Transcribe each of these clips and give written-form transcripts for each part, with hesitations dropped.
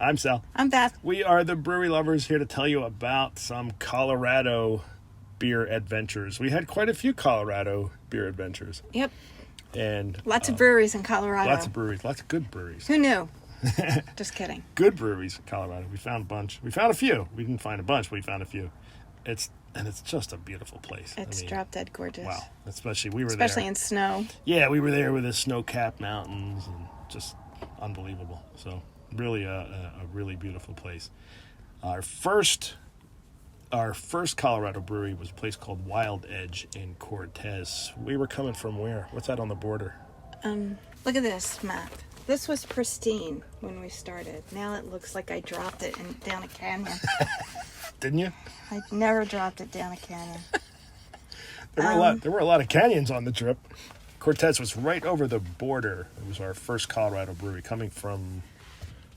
I'm Sal. I'm Beth. We are the brewery lovers here to tell you about some Colorado beer adventures. We had quite a few Colorado beer adventures. Yep. And lots of breweries in Colorado. Lots of breweries. Lots of good breweries. Who knew? Just kidding. Good breweries in Colorado. We found a bunch. We found a few. We didn't find a bunch, but we found a few. It's just a beautiful place. It's drop dead gorgeous. Wow. Especially in snow. Yeah, we were there with the snow-capped mountains and just unbelievable. So really a really beautiful place. Our first Colorado brewery was a place called Wild Edge in Cortez. We were coming from where? What's that on the border? Look at this map. This was pristine when we started. Now it looks like I dropped it down a canyon. Didn't you? I never dropped it down a canyon. There were a lot of canyons on the trip. Cortez was right over the border. It was our first Colorado brewery coming from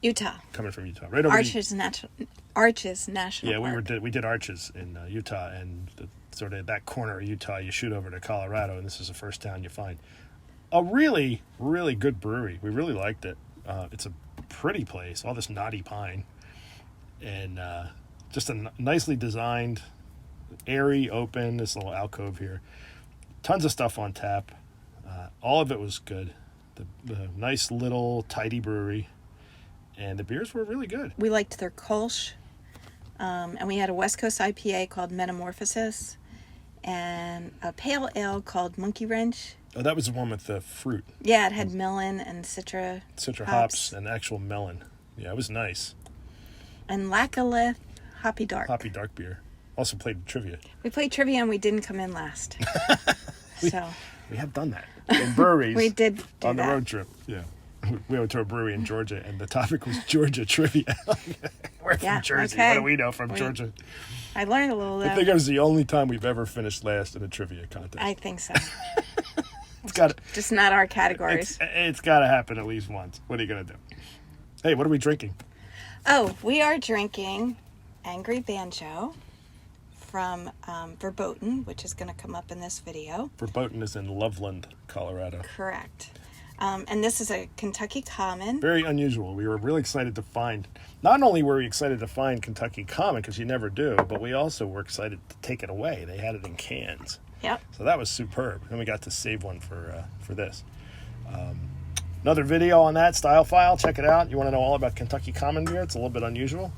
Utah. Right over Arches National Yeah, Park. we did Arches in Utah, and sort of that corner of Utah, you shoot over to Colorado, and this is the first town you find. A really, really good brewery. We really liked it. It's a pretty place, all this knotty pine, and just a nicely designed, airy, open, this little alcove here. Tons of stuff on tap. All of it was good. The nice little tidy brewery, and the beers were really good. We liked their Kolsch, and we had a West Coast IPA called Metamorphosis, and a pale ale called Monkey Wrench. Oh, that was the one with the fruit. Yeah, it had melon and citra hops and actual melon. Yeah, it was nice. And Lackalith Hoppy Dark. Hoppy Dark beer. Also played trivia. We played trivia and we didn't come in last. We have done that in breweries. We did on the road trip. Yeah, we went to a brewery in Georgia, and the topic was Georgia trivia. We're from Jersey. Okay. What do we know from Georgia? I learned a little. I think it was the only time we've ever finished last in a trivia contest. I think so. It's got just not our categories. It's got to happen at least once. What are you gonna do? Hey, what are we drinking? Oh, we are drinking Angry Banjo from Verboten, which is going to come up in this video. Verboten is in Loveland, Colorado. Correct. And this is a Kentucky Common. Very unusual. We were really excited to find, not only were we excited to find Kentucky Common, because you never do, but we also were excited to take it away. They had it in cans. Yep. So that was superb. And we got to save one for this. Another video on that style file. Check it out. You want to know all about Kentucky Common beer? It's a little bit unusual.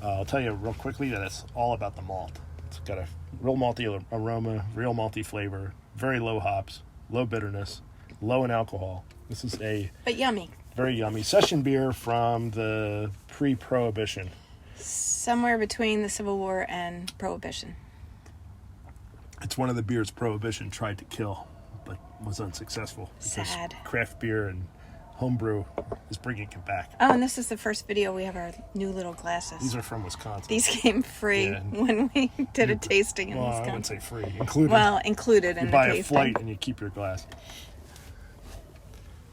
I'll tell you real quickly that it's all about the malt. It's got a real malty aroma, real malty flavor, very low hops, low bitterness, low in alcohol. This is but yummy. Very yummy session beer from the pre-Prohibition. Somewhere between the Civil War and Prohibition. It's one of the beers Prohibition tried to kill, but was unsuccessful. Sad. Because craft beer and homebrew is bringing it back. Oh, and this is the first video we have our new little glasses. These are from Wisconsin. These came free when we did a tasting in Wisconsin. I wouldn't say free. Included. Well, included in the tasting. You buy a flight and you keep your glass.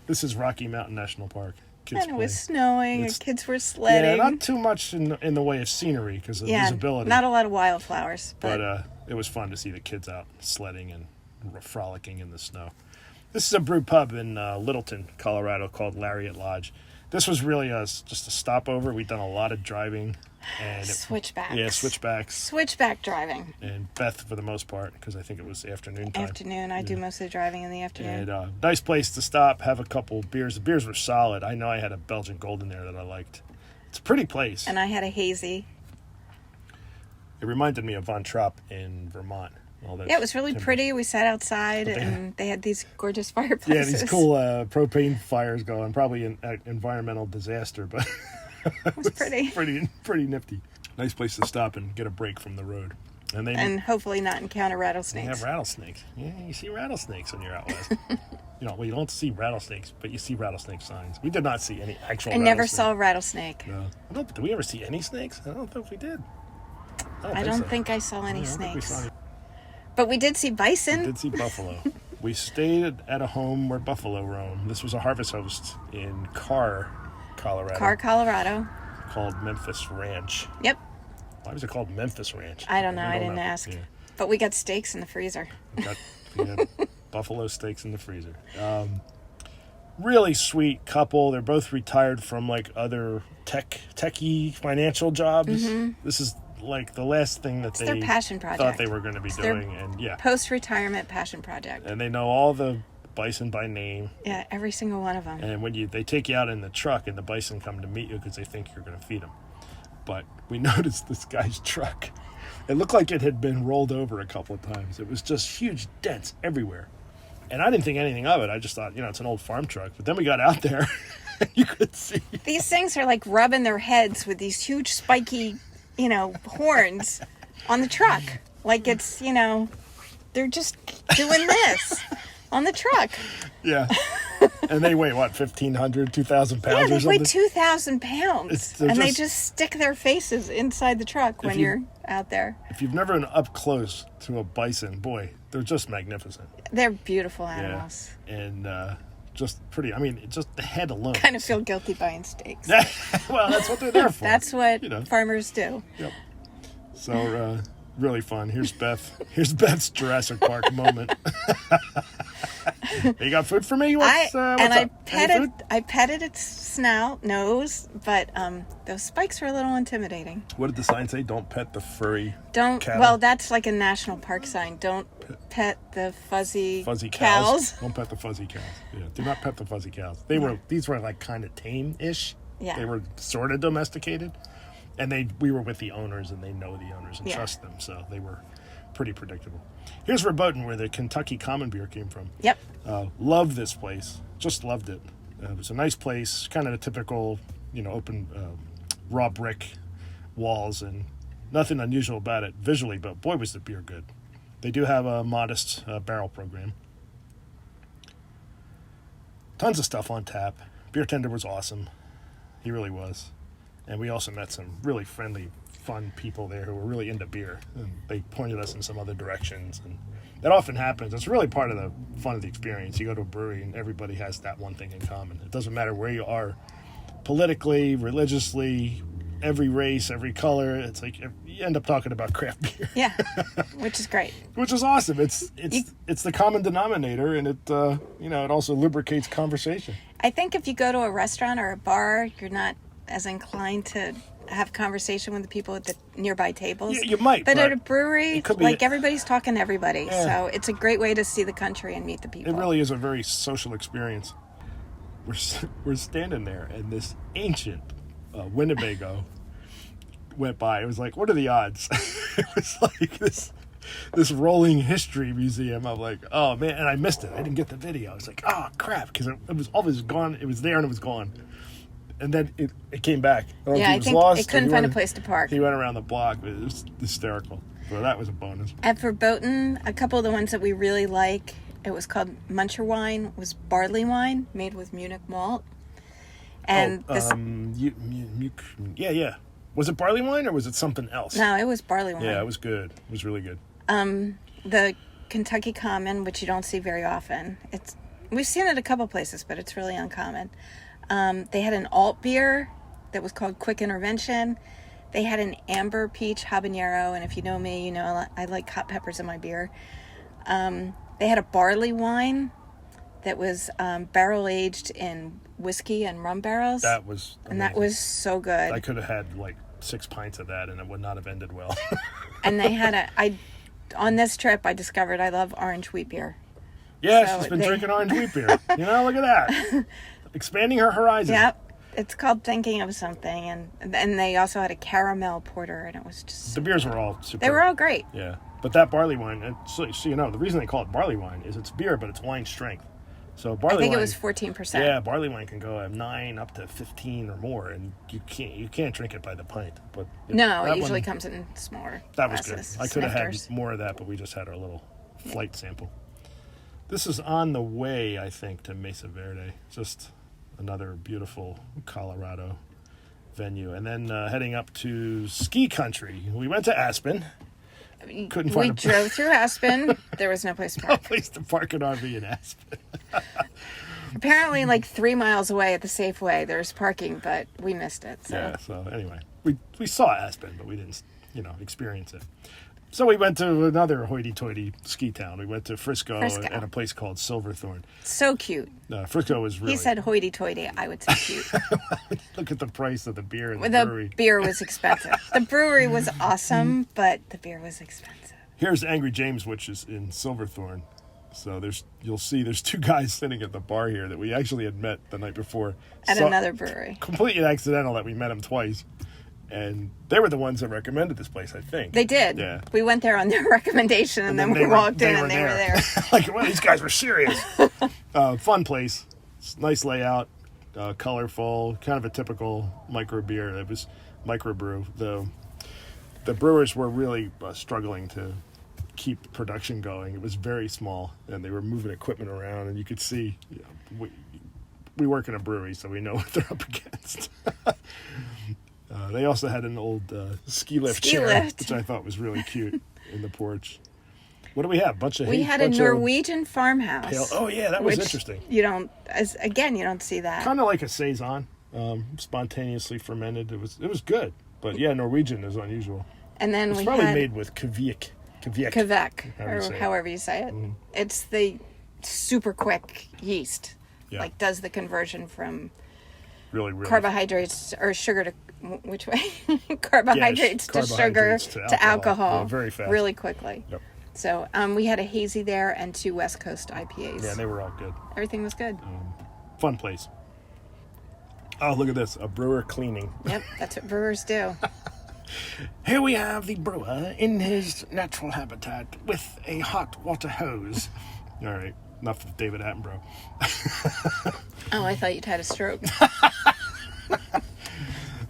This is Rocky Mountain National Park. Kids and it was snowing and kids were sledding. Yeah, not too much in the way of scenery because of visibility. Not a lot of wildflowers. But it was fun to see the kids out sledding and frolicking in the snow. This is a brew pub in Littleton, Colorado called Lariat Lodge. This was really just a stopover. We'd done a lot of driving. And switchbacks. Yeah, switchbacks. Switchback driving. And Beth for the most part, because I think it was afternoon time. I do most of the driving in the afternoon. And nice place to stop, have a couple beers. The beers were solid. I know I had a Belgian Golden there that I liked. It's a pretty place. And I had a hazy. It reminded me of Von Trapp in Vermont. Yeah, it was really pretty. We sat outside and they had these gorgeous fireplaces. Yeah, these cool propane fires going. Probably an environmental disaster, but it was pretty. pretty nifty. Nice place to stop and get a break from the road. And hopefully not encounter rattlesnakes. They have rattlesnakes. Yeah, you see rattlesnakes when you're out west. You don't see rattlesnakes, but you see rattlesnake signs. We did not see any actual rattlesnake. Never saw a rattlesnake. No. Did we ever see any snakes? I don't think we did. I don't think I saw any snakes. But we did see bison. We did see buffalo. We stayed at a home where buffalo roam. This was a harvest host in Carr, Colorado. Called Memphis Ranch. Yep. Why was it called Memphis Ranch? I don't know. I didn't ask. Yeah. But we got steaks in the freezer. We had buffalo steaks in the freezer. really sweet couple. They're both retired from like other techie financial jobs. This is like the last thing that It's their passion project. thought they were going to be doing. And yeah, post-retirement passion project. and they know all the bison by name. Yeah, every single one of them. And when they take you out in the truck, and the bison come to meet you because they think you're going to feed them. But we noticed this guy's truck. It looked like it had been rolled over a couple of times. It was just huge dents everywhere. And I didn't think anything of it. I just thought, it's an old farm truck. But then we got out there, and you could see. These things are like rubbing their heads with these huge spiky, horns on the truck. Like it's, they're just doing this on the truck. Yeah. And they weigh, 1,500, 2,000 pounds Yeah, or they something? weigh 2,000 pounds. And they just stick their faces inside the truck when you're out there. If you've never been up close to a bison, boy, they're just magnificent. They're beautiful animals. Yeah. And just pretty, just the head alone. Kind of feel guilty buying steaks. Well, that's what they're there for. That's what farmers do. Yep. So, really fun. Here's Beth. Here's Beth's Jurassic Park moment. You got food for me? What's up? I petted its nose, but those spikes were a little intimidating. What did the sign say? Don't pet the furry cattle? Well, that's like a national park sign. Don't pet the fuzzy cows. Don't pet the fuzzy cows. Yeah, do not pet the fuzzy cows. These were like kind of tame-ish. Yeah. They were sort of domesticated. And we were with the owners, and they know the owners and trust them, so they were pretty predictable. Here's Verboten, where the Kentucky common beer came from. Yep. Love this place. Just loved it. It was a nice place, kind of a typical, open raw brick walls, and nothing unusual about it visually, but boy, was the beer good. They do have a modest barrel program. Tons of stuff on tap. Beer tender was awesome. He really was. And we also met some really friendly, fun people there who were really into beer. And they pointed us in some other directions. And that often happens. It's really part of the fun of the experience. You go to a brewery and everybody has that one thing in common. It doesn't matter where you are politically, religiously, every race, every color. It's like you end up talking about craft beer. Yeah, which is great. Which is awesome. It's the common denominator, and it it also lubricates conversation. I think if you go to a restaurant or a bar, you're not as inclined to have conversation with the people at the nearby tables. Yeah, you might. But at a brewery, everybody's talking to everybody. Yeah. So it's a great way to see the country and meet the people. It really is a very social experience. We're standing there, and this ancient Winnebago went by. It was like, what are the odds? It was like this rolling history museum. I'm like, oh man, and I missed it. I didn't get the video. I was like, oh crap, because it was always gone. It was there and it was gone. And then it came back. I think lost, it couldn't find a place to park. He went around the block. It was hysterical. So that was a bonus. At Verboten, a couple of the ones that we really like, it was called Muncher wine, was barley wine made with Munich malt. And yeah. Was it barley wine or was it something else? No, it was barley wine. Yeah, it was good. It was really good. The Kentucky Common, which you don't see very often. We've seen it a couple places, but it's really uncommon. They had an alt beer that was called Quick Intervention. They had an amber peach habanero, and if you know me, you know I like hot peppers in my beer. They had a barley wine that was barrel aged in whiskey and rum barrels. That was amazing. And that was so good. I could have had like 6 pints of that, and it would not have ended well. And they had on this trip, I discovered I love orange wheat beer. Yeah, so she's been drinking orange wheat beer. Look at that. Expanding her horizon. Yep. It's called Thinking of Something. And they also had a caramel porter, and it was just... The beers were all super. They were all great. Yeah. But that barley wine, and so the reason they call it barley wine is it's beer, but it's wine strength. So barley wine... I think it was 14%. Yeah, barley wine can go at 9 up to 15 or more, and you can't drink it by the pint. But it usually comes in smaller That was glasses, good. I could have had more of that, but we just had our little flight sample. This is on the way, I think, to Mesa Verde. Just another beautiful Colorado venue. And then heading up to ski country. We went to Aspen. We drove through Aspen. There was no place to park. No place to park an RV in Aspen. Apparently, like 3 miles away at the Safeway, there's parking, but we missed it. So. Yeah, so anyway. We saw Aspen, but we didn't, experience it. So we went to another hoity-toity ski town. We went to Frisco. And a place called Silverthorne. So cute. Frisco was really... He said hoity-toity. I would say cute. Look at the price of the beer in the brewery. The beer was expensive. The brewery was awesome, but the beer was expensive. Here's Angry James, which is in Silverthorne. So you'll see there's two guys sitting at the bar here that we actually had met the night before. At another brewery. Completely accidental that we met them twice. And they were the ones that recommended this place, I think. They did. Yeah. We went there on their recommendation, and then we walked in, and they were there. Like, well, these guys were serious. Fun place. Nice layout. Colorful. Kind of a typical micro beer. It was microbrew. The brewers were really struggling to keep production going. It was very small, and they were moving equipment around, and you could see, we work in a brewery, so we know what they're up against. They also had an old ski lift chair, which I thought was really cute in the porch. What do we have? We had a Norwegian farmhouse. Oh yeah, that was interesting. You don't see that. Kind of like a saison, spontaneously fermented. It was good, but yeah, Norwegian is unusual. And then it's probably made with Kvik, or however you say it. Mm. It's the super quick yeast, like does the conversion from really carbohydrates or sugar to which way? carbohydrates to sugar to alcohol very fast, really quickly. Yep. So we had a hazy there and 2 West Coast IPAs. Yeah, they were all good. Everything was good. Fun place. Oh, look at this. A brewer cleaning. Yep, that's what brewers do. Here we have the brewer in his natural habitat with a hot water hose. All right, enough of David Attenborough. Oh, I thought you'd had a stroke.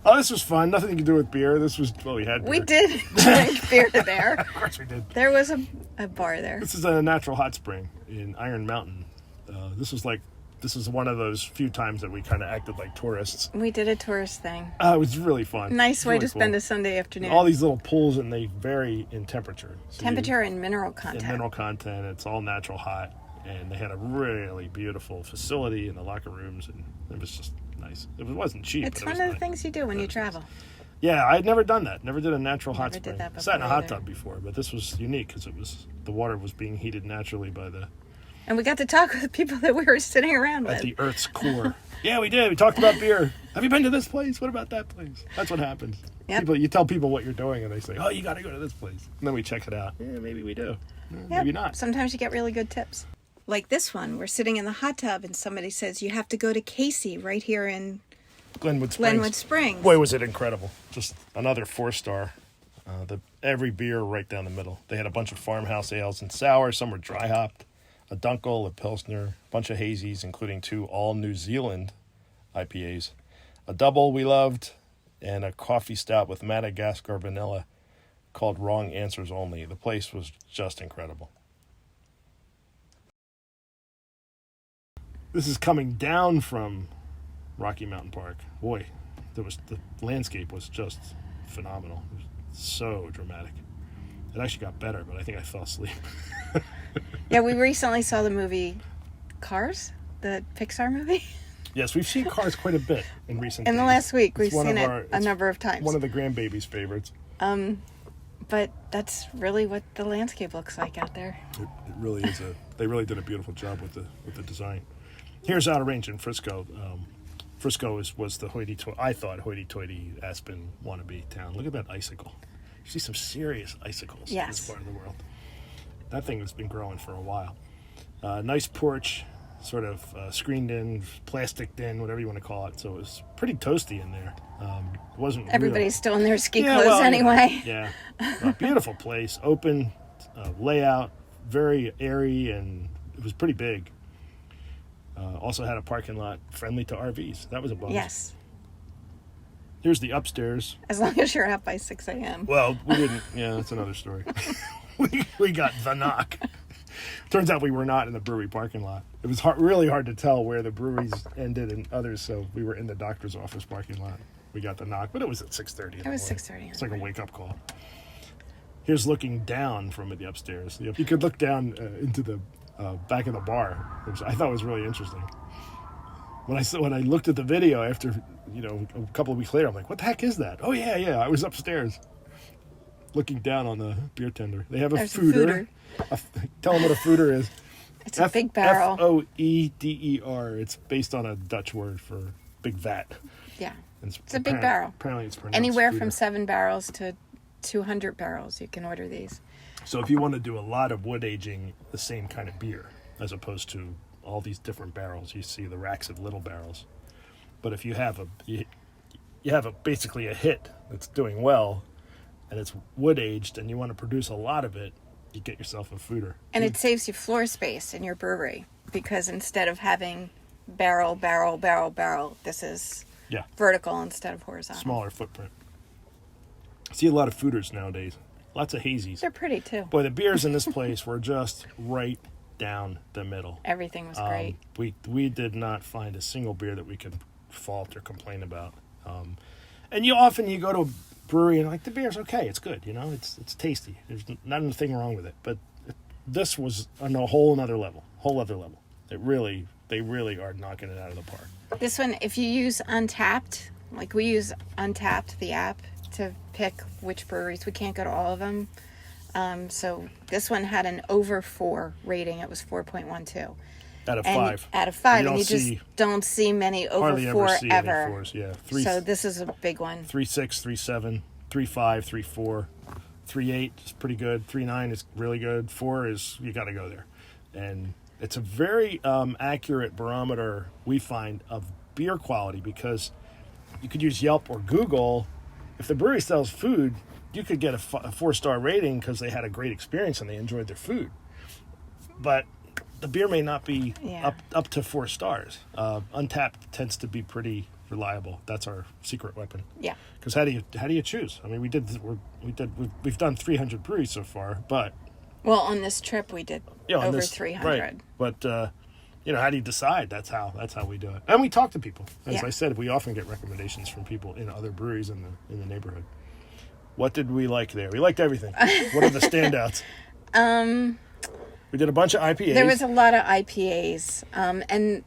Oh, this was fun. Nothing to do with beer. We had beer. We did drink beer there. Of course we did. There was a bar there. This is a natural hot spring in Iron Mountain. This is one of those few times that we kind of acted like tourists. We did a tourist thing. It was really fun. Nice way to spend a Sunday afternoon. All these little pools, and they vary in temperature. And mineral content. It's all natural hot. And they had a really beautiful facility in the locker rooms, and it was just nice. It wasn't cheap. It's one of the things you do when you travel. Nice. Yeah, I'd never done that. Never did a natural hot spring. Did that sat in a hot tub before, but this was unique because the water was being heated naturally by the... And we got to talk with the people that we were sitting around with. At the Earth's core. Yeah, we did. We talked about beer. Have you been to this place? What about that place? That's what happens. Yep. You tell people what you're doing, and they say, oh, you got to go to this place. And then we check it out. Yeah, maybe we do. Maybe not. Sometimes you get really good tips. Like this one, we're sitting in the hot tub, and somebody says, you have to go to Casey right here in Glenwood Springs. Boy, was it incredible. Just another 4-star. Every beer right down the middle. They had a bunch of farmhouse ales and sour. Some were dry hopped. A Dunkel, a Pilsner, a bunch of hazies, including 2 all New Zealand IPAs. A double we loved, and a coffee stout with Madagascar vanilla called Wrong Answers Only. The place was just incredible. This is coming down from Rocky Mountain Park. Boy, the landscape was just phenomenal. It was so dramatic. It actually got better, but I think I fell asleep. Yeah, we recently saw the movie Cars, the Pixar movie. Yes, we've seen Cars quite a bit in recent days. In the last week, we've seen it a number of times. One of the grandbaby's favorites. But that's really what the landscape looks like out there. It really is. They really did a beautiful job with the design. Here's Outer Range in Frisco. Frisco was the hoity-toity Aspen wannabe town. Look at that icicle. You see some serious icicles in this part of the world. That thing has been growing for a while. Nice porch, sort of screened in, plasticed in, whatever you want to call it. So it was pretty toasty in there. It wasn't. Everybody's still in their ski clothes anyway. Yeah. Beautiful place, open layout, very airy, and it was pretty big. Also had a parking lot friendly to RVs. That was a bonus. Yes. Here's the upstairs. As long as you're up by 6 a.m. Well, we didn't. Yeah, that's another story. we got the knock. Turns out we were not in the brewery parking lot. It was really hard to tell where the breweries ended and others, so we were in the doctor's office parking lot. We got the knock, but it was at 6:30. It was 6:30. It's like a wake-up call. Here's looking down from the upstairs. You could look down into the back of the bar, which I thought was really interesting. When I looked at the video after, a couple of weeks later, I'm like, what the heck is that? Oh, yeah, I was upstairs. looking down on the beer tender. They have a There's a fooder. Tell them what a fooder is. It's a big barrel. Foeder. It's based on a Dutch word for big vat. Yeah. And It's a big barrel. Apparently it's pronounced Anywhere fooder. from 7 barrels to 200 barrels, you can order these. So if you want to do a lot of wood aging the same kind of beer, as opposed to all these different barrels, you see the racks of little barrels. But if you have basically a hit that's doing well, and it's wood aged, and you want to produce a lot of it, you get yourself a fooder. And it saves you floor space in your brewery, because instead of having barrel, this is vertical instead of horizontal. Smaller footprint. I see a lot of fooders nowadays. Lots of hazies. They're pretty too. Boy, the beers in this place were just right down the middle. Everything was great. We did not find a single beer that we could fault or complain about. And you go to a brewery and like, the beer's okay, it's good, it's tasty. There's not anything wrong with it. But this was on a whole other level. They really are knocking it out of the park. This one, if you use Untapped, like we use Untapped, the app, to pick which breweries. We can't go to all of them. So this one had an over 4 rating. It was 4.12. Out of 5. Out of 5, and you just don't see many over hardly 4 ever see ever. Any 4s, yeah. So this is a big one. 3.6, 3.7, 3.5, 3.4, 3.8 is pretty good. 3.9 is really good. 4 is, you got to go there. And it's a very accurate barometer, we find, of beer quality, because you could use Yelp or Google. If the brewery sells food, you could get a 4-star rating because they had a great experience and they enjoyed their food. But the beer may not be up to 4 stars. Untapped tends to be pretty reliable. That's our secret weapon. Yeah. Because how do you choose? I mean, we've done 300 breweries so far, but well, on this trip we did over 300. Right. But how do you decide? That's how we do it. And we talk to people. As I said, we often get recommendations from people in other breweries in the neighborhood. What did we like there? We liked everything. What are the standouts? We did a bunch of IPAs. There was a lot of IPAs, and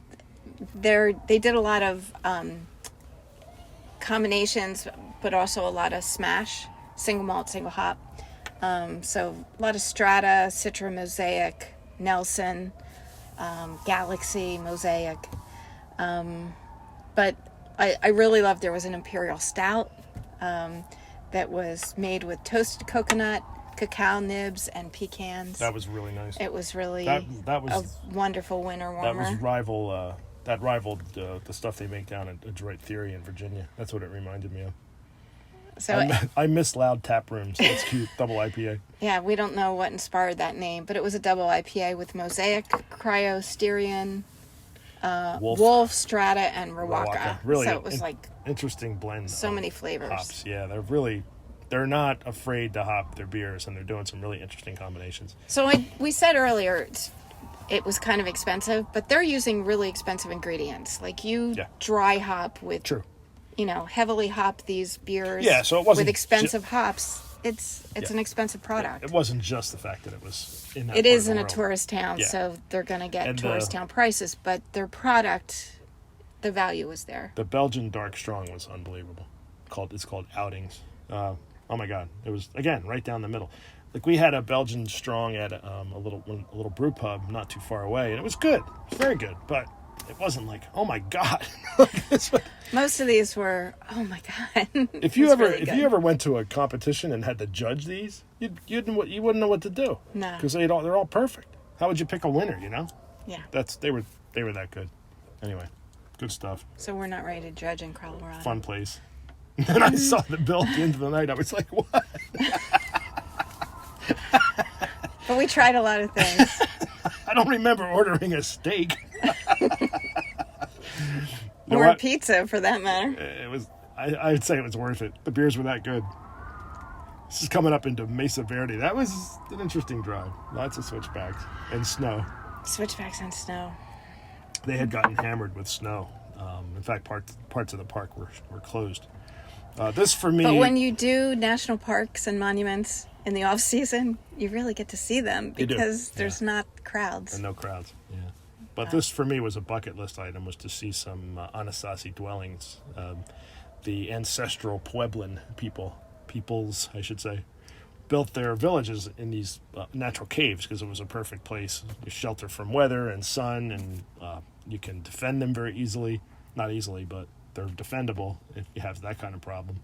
they did a lot of combinations, but also a lot of smash, single malt, single hop. So a lot of Strata, Citra Mosaic, Nelson, Galaxy, Mosaic. But I really loved, there was an Imperial Stout that was made with toasted coconut, cacao nibs, and pecans. That was really nice. It was really that was a wonderful winter warmer. That rivaled the stuff they make down at Adroit Theory in Virginia. That's what it reminded me of. So I miss Loud Tap Rooms. That's cute. Double IPA. Yeah, we don't know what inspired that name, but it was a double IPA with Mosaic, Cryo, Styrian, Wolf, Strata, and Rawaka. Really, so it was like interesting blend. So many flavors. Hops. Yeah, they're not afraid to hop their beers, and they're doing some really interesting combinations. So we said earlier it was kind of expensive, but they're using really expensive ingredients. Like dry hop with. True. Heavily hop these beers. Yeah, so it wasn't with expensive hops. It's an expensive product. It wasn't just the fact that it was in that. It is in a tourist town, so they're going to get tourist town prices. But their product, the value was there. The Belgian Dark Strong was unbelievable. It's called Outings. Oh my God! It was again right down the middle. Like we had a Belgian Strong at a little brew pub not too far away, and it was good. It was very good, but it wasn't like, oh my God. Most of these were, oh my God. If you ever went to a competition and had to judge these, you wouldn't know what to do. No. Because they're all perfect. How would you pick a winner? Yeah. They were that good. Anyway, good stuff. So we're not ready to judge in Colorado. Fun place. And I saw the bill at the end of the night. I was like, what? But we tried a lot of things. I don't remember ordering a steak. Or a pizza, for that matter. It was. I'd say it was worth it. The beers were that good. This is coming up into Mesa Verde. That was an interesting drive. Lots of switchbacks and snow. Switchbacks and snow. They had gotten hammered with snow. In fact, parts of the park were closed. This for me. But when you do national parks and monuments in the off season, you really get to see them because there's not crowds. And no crowds. Yeah. But this for me was a bucket list item, was to see some Anasazi dwellings, the ancestral Pueblan peoples, I should say. built their villages in these natural caves because it was a perfect place. You shelter from weather and sun, and you can defend them very easily. Not easily, but they're defendable if you have that kind of problem.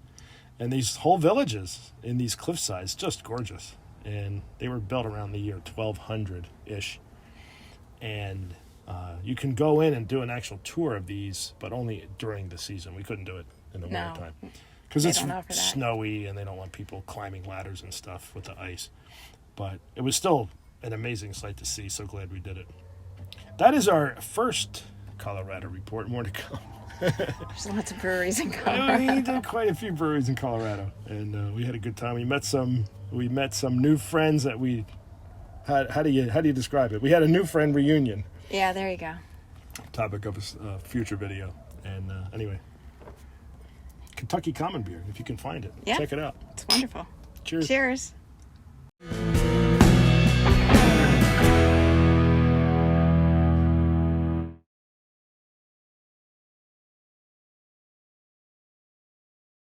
And these whole villages in these cliff sides, just gorgeous. And they were built around the year 1200-ish. And you can go in and do an actual tour of these, but only during the season. We couldn't do it in the wintertime. Because it's snowy and they don't want people climbing ladders and stuff with the ice. But it was still an amazing sight to see. So glad we did it. That is our first Colorado report. More to come. There's lots of breweries in Colorado. We did quite a few breweries in Colorado, and we had a good time. We met some new friends that we had. How do you describe it? We had a new friend reunion. Yeah, there you go. Topic of a future video. And anyway, Kentucky Common Beer, if you can find it, check it out. It's wonderful. Cheers. Cheers.